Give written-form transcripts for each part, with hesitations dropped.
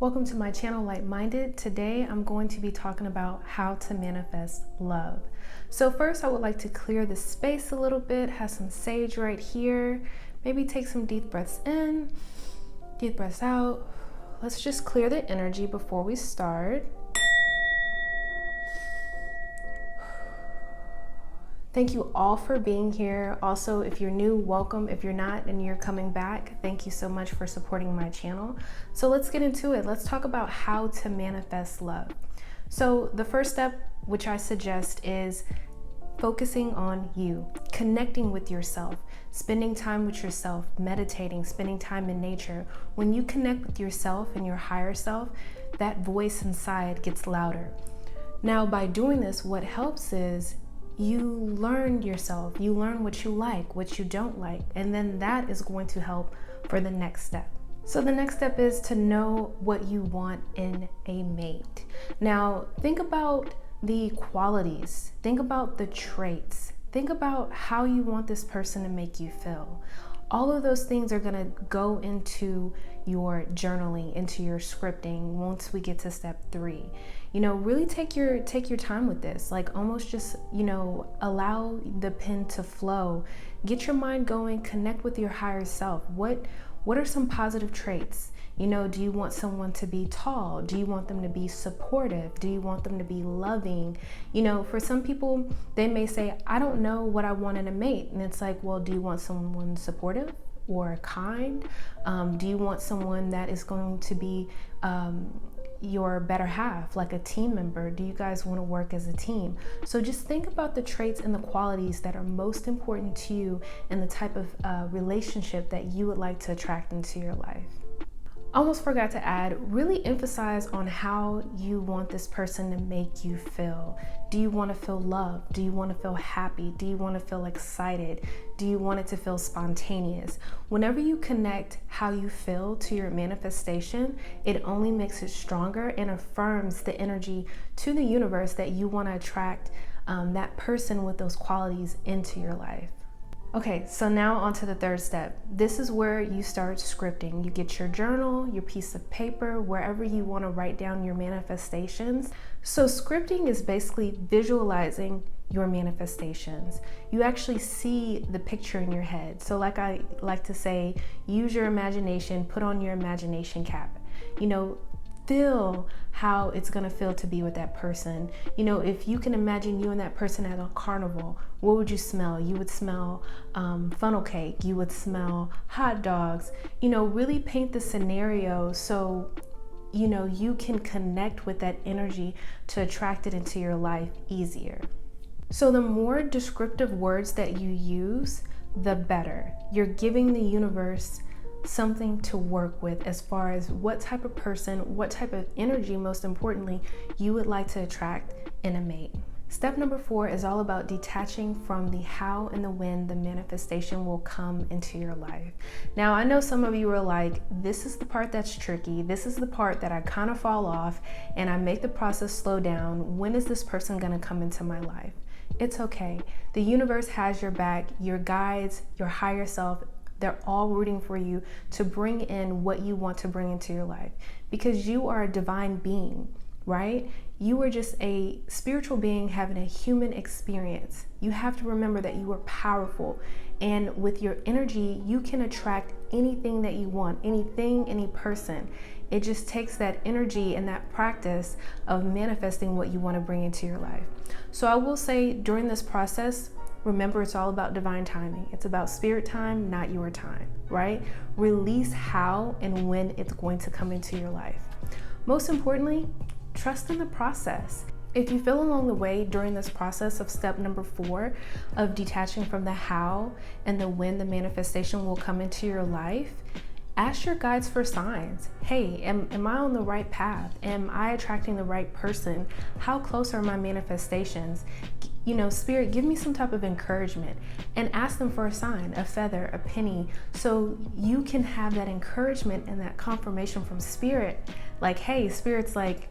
Welcome to my channel, Light-Minded. Today I'm going to be talking about how to manifest love. So first I would like to clear the space a little bit, have some sage right here. Maybe take some deep breaths in, deep breaths out. Let's just clear the energy before we start. Thank you all for being here. Also, if you're new, welcome. If you're not and you're coming back, thank you so much for supporting my channel. So let's get into it. Let's talk about how to manifest love. So the first step, which I suggest, is focusing on you, connecting with yourself, spending time with yourself, meditating, spending time in nature. When you connect with yourself and your higher self, that voice inside gets louder. Now, by doing this, what helps is you learn yourself, you learn what you like, what you don't like, and then that is going to help for the next step. So the next step is to know what you want in a mate. Now, think about the qualities, think about the traits, think about how you want this person to make you feel. All of those things are going to go into your journaling, into your scripting once we get to step 3. Really take your time with this. Like almost just, allow the pen to flow. Get your mind going, connect with your higher self. What are some positive traits? Do you want someone to be tall? Do you want them to be supportive? Do you want them to be loving? For some people, they may say, I don't know what I want in a mate. And it's like, well, do you want someone supportive or kind? Do you want someone that is going to be your better half, like a team member? Do you guys want to work as a team? So just think about the traits and the qualities that are most important to you and the type of relationship that you would like to attract into your life. Almost forgot to add, really emphasize on how you want this person to make you feel. Do you want to feel loved? Do you want to feel happy? Do you want to feel excited? Do you want it to feel spontaneous? Whenever you connect how you feel to your manifestation, it only makes it stronger and affirms the energy to the universe that you want to attract that person with those qualities into your life. Okay, so now on to the third step. This is where you start scripting. You get your journal, your piece of paper, wherever you want to write down your manifestations. So scripting is basically visualizing your manifestations. You actually see the picture in your head. So like I like to say, use your imagination, put on your imagination cap. Feel how it's gonna feel to be with that person. If you can imagine you and that person at a carnival, what would you smell? You would smell funnel cake, you would smell hot dogs. Really paint the scenario so you can connect with that energy to attract it into your life easier. So the more descriptive words that you use, the better. You're giving the universe something to work with as far as what type of person, what type of energy, most importantly, you would like to attract in a mate. Step number 4 is all about detaching from the how and the when the manifestation will come into your life. Now, I know some of you are like, this is the part that's tricky. This is the part that I kind of fall off and I make the process slow down. When is this person going to come into my life? It's okay. The universe has your back, your guides, your higher self. They're all rooting for you to bring in what you want to bring into your life because you are a divine being, right? You are just a spiritual being having a human experience. You have to remember that you are powerful, and with your energy, you can attract anything that you want, anything, any person. It just takes that energy and that practice of manifesting what you want to bring into your life. So I will say during this process, remember, it's all about divine timing. It's about spirit time, not your time, right? Release how and when it's going to come into your life. Most importantly, trust in the process. If you feel along the way during this process of step number 4 of detaching from the how and the when the manifestation will come into your life, ask your guides for signs. Hey, am I on the right path? Am I attracting the right person? How close are my manifestations? Spirit, give me some type of encouragement, and ask them for a sign, a feather, a penny, so you can have that encouragement and that confirmation from Spirit. Like, hey, Spirit's like,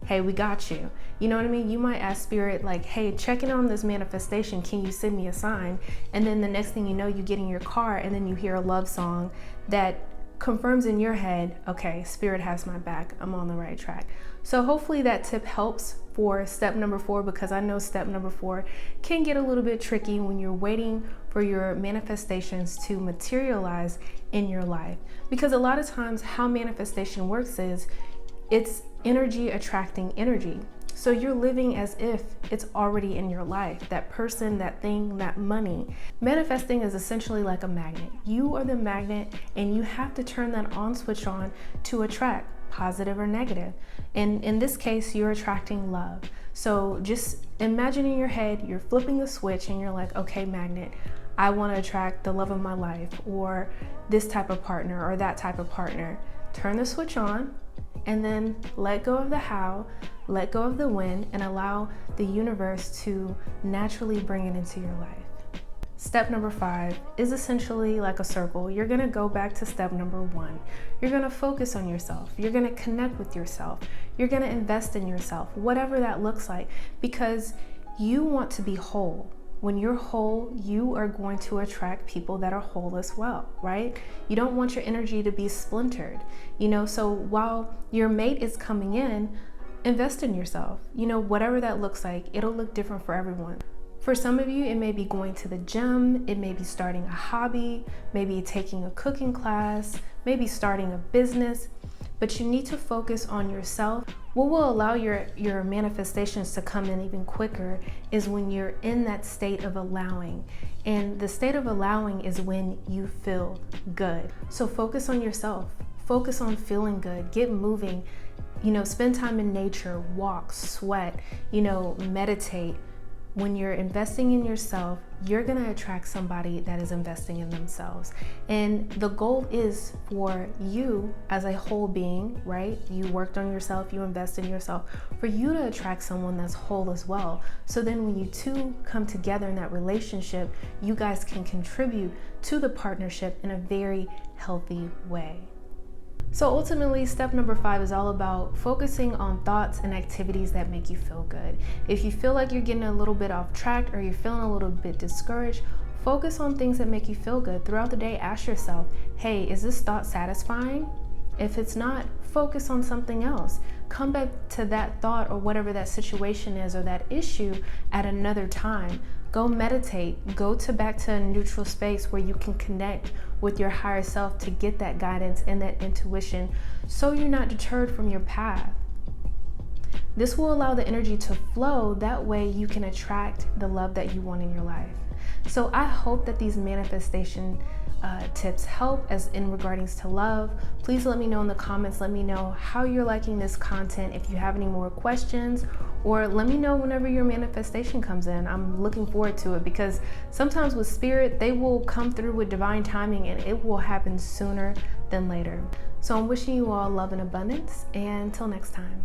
hey, we got you. You know what I mean? You might ask Spirit like, hey, check in on this manifestation. Can you send me a sign? And then the next thing you know, you get in your car and then you hear a love song that confirms in your head, okay, spirit has my back, I'm on the right track. So hopefully that tip helps for step number 4, because I know step number 4 can get a little bit tricky when you're waiting for your manifestations to materialize in your life. Because a lot of times how manifestation works is it's energy attracting energy. So you're living as if it's already in your life, that person, that thing, that money. Manifesting is essentially like a magnet. You are the magnet, and you have to turn that on switch on to attract, positive or negative. And in this case, you're attracting love. So just imagine in your head, you're flipping the switch and you're like, okay, magnet, I want to attract the love of my life, or this type of partner, or that type of partner. Turn the switch on, and then let go of the how, let go of the when, and allow the universe to naturally bring it into your life. Step number 5 is essentially like a circle. You're gonna go back to step number 1. You're gonna focus on yourself. You're gonna connect with yourself. You're gonna invest in yourself, whatever that looks like, because you want to be whole. When you're whole, you are going to attract people that are whole as well, right? You don't want your energy to be splintered, so while your mate is coming in, invest in yourself. Whatever that looks like, it'll look different for everyone. For some of you, it may be going to the gym, it may be starting a hobby, maybe taking a cooking class, maybe starting a business, but you need to focus on yourself. What will allow your manifestations to come in even quicker is when you're in that state of allowing. And the state of allowing is when you feel good. So focus on yourself, focus on feeling good, get moving, spend time in nature, walk, sweat, meditate. When you're investing in yourself, you're gonna attract somebody that is investing in themselves. And the goal is for you as a whole being, right? You worked on yourself, you invest in yourself, for you to attract someone that's whole as well. So then when you two come together in that relationship, you guys can contribute to the partnership in a very healthy way. So ultimately, step number 5 is all about focusing on thoughts and activities that make you feel good. If you feel like you're getting a little bit off track, or you're feeling a little bit discouraged, focus on things that make you feel good. Throughout the day, ask yourself, hey, is this thought satisfying? If it's not, focus on something else. Come back to that thought or whatever that situation is or that issue at another time. Go meditate, go back to a neutral space where you can connect with your higher self to get that guidance and that intuition, so you're not deterred from your path. This will allow the energy to flow. That way you can attract the love that you want in your life. So I hope that these manifestation tips help as in regarding to love. Please let me know in the comments. Let me know how you're liking this content. If you have any more questions, or let me know whenever your manifestation comes in. I'm looking forward to it, because sometimes with spirit, they will come through with divine timing, and it will happen sooner than later. So I'm wishing you all love and abundance, and until next time.